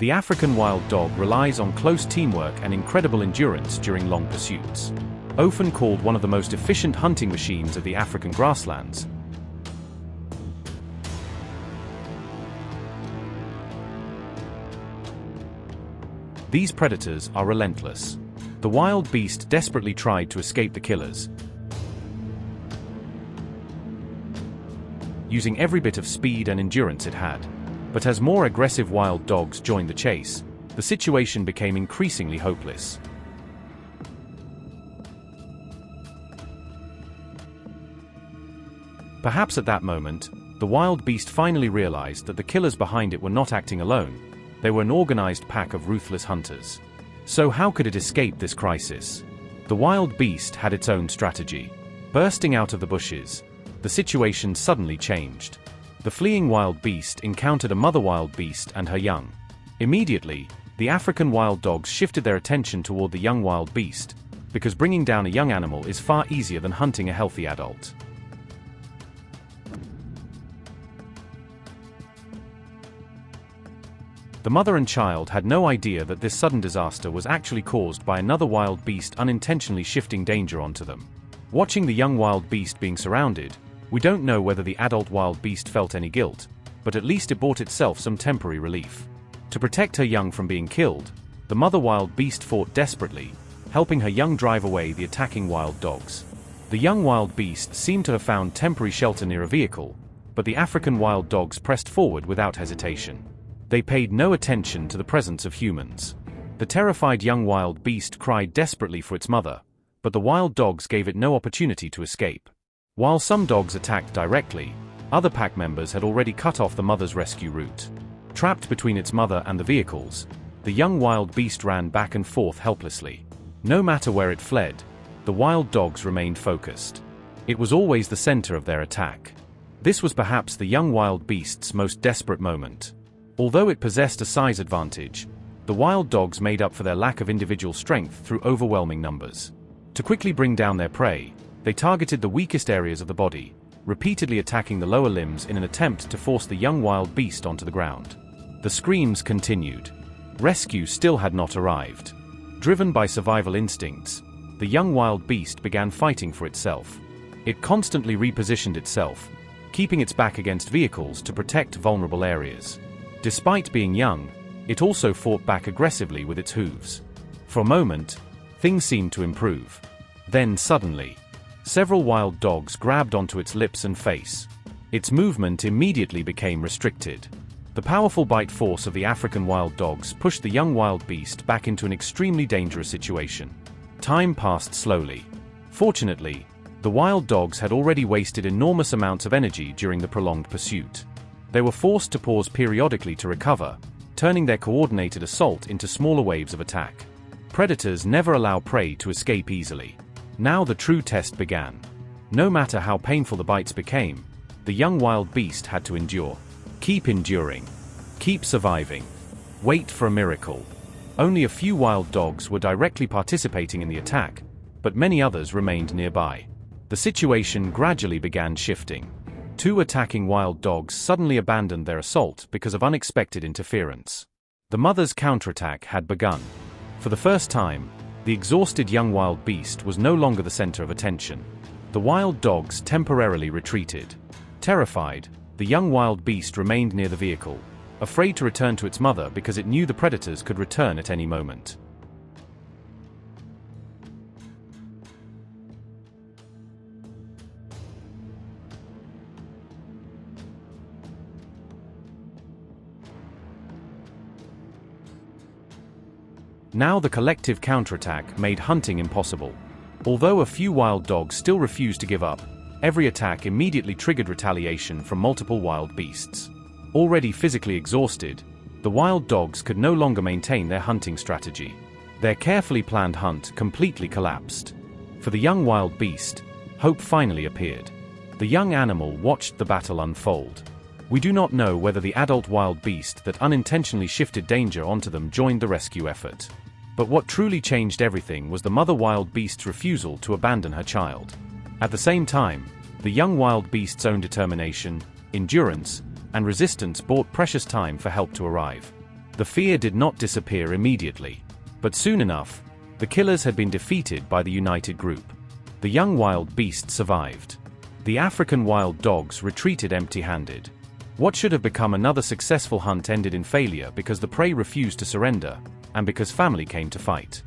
The African wild dog relies on close teamwork and incredible endurance during long pursuits. Often called one of the most efficient hunting machines of the African grasslands, these predators are relentless. The wild beast desperately tried to escape the killers, using every bit of speed and endurance it had. But as more aggressive wild dogs joined the chase, the situation became increasingly hopeless. Perhaps at that moment, the wild beast finally realized that the killers behind it were not acting alone. They were an organized pack of ruthless hunters. So how could it escape this crisis? The wild beast had its own strategy. Bursting out of the bushes, the situation suddenly changed. The fleeing wild beast encountered a mother wild beast and her young. Immediately, the African wild dogs shifted their attention toward the young wild beast, because bringing down a young animal is far easier than hunting a healthy adult. The mother and child had no idea that this sudden disaster was actually caused by another wild beast unintentionally shifting danger onto them. Watching the young wild beast being surrounded, we don't know whether the adult wild beast felt any guilt, but at least it brought itself some temporary relief. To protect her young from being killed, the mother wild beast fought desperately, helping her young drive away the attacking wild dogs. The young wild beast seemed to have found temporary shelter near a vehicle, but the African wild dogs pressed forward without hesitation. They paid no attention to the presence of humans. The terrified young wild beast cried desperately for its mother, but the wild dogs gave it no opportunity to escape. While some dogs attacked directly, other pack members had already cut off the mother's rescue route. Trapped between its mother and the vehicles, the young wild beast ran back and forth helplessly. No matter where it fled, the wild dogs remained focused. It was always the center of their attack. This was perhaps the young wild beast's most desperate moment. Although it possessed a size advantage, the wild dogs made up for their lack of individual strength through overwhelming numbers. To quickly bring down their prey, they targeted the weakest areas of the body, repeatedly attacking the lower limbs in an attempt to force the young wild beast onto the ground. The screams continued. Rescue still had not arrived. Driven by survival instincts, the young wild beast began fighting for itself. It constantly repositioned itself, keeping its back against vehicles to protect vulnerable areas. Despite being young, it also fought back aggressively with its hooves. For a moment, things seemed to improve. Then suddenly, several wild dogs grabbed onto its lips and face. Its movement immediately became restricted. The powerful bite force of the African wild dogs pushed the young wild beast back into an extremely dangerous situation. Time passed slowly. Fortunately, the wild dogs had already wasted enormous amounts of energy during the prolonged pursuit. They were forced to pause periodically to recover, turning their coordinated assault into smaller waves of attack. Predators never allow prey to escape easily. Now the true test began. No matter how painful the bites became, the young wild beast had to endure. Keep enduring. Keep surviving. Wait for a miracle. Only a few wild dogs were directly participating in the attack, but many others remained nearby. The situation gradually began shifting. Two attacking wild dogs suddenly abandoned their assault because of unexpected interference. The mother's counterattack had begun. For the first time, the exhausted young wild beast was no longer the center of attention. The wild dogs temporarily retreated. Terrified, the young wild beast remained near the vehicle, afraid to return to its mother because it knew the predators could return at any moment. Now the collective counterattack made hunting impossible. Although a few wild dogs still refused to give up, every attack immediately triggered retaliation from multiple wild beasts. Already physically exhausted, the wild dogs could no longer maintain their hunting strategy. Their carefully planned hunt completely collapsed. For the young wild beast, hope finally appeared. The young animal watched the battle unfold. We do not know whether the adult wild beast that unintentionally shifted danger onto them joined the rescue effort. But what truly changed everything was the mother wild beast's refusal to abandon her child. At the same time, the young wild beast's own determination, endurance, and resistance bought precious time for help to arrive. The fear did not disappear immediately. But soon enough, the killers had been defeated by the united group. The young wild beast survived. The African wild dogs retreated empty-handed. What should have become another successful hunt ended in failure because the prey refused to surrender, and because family came to fight.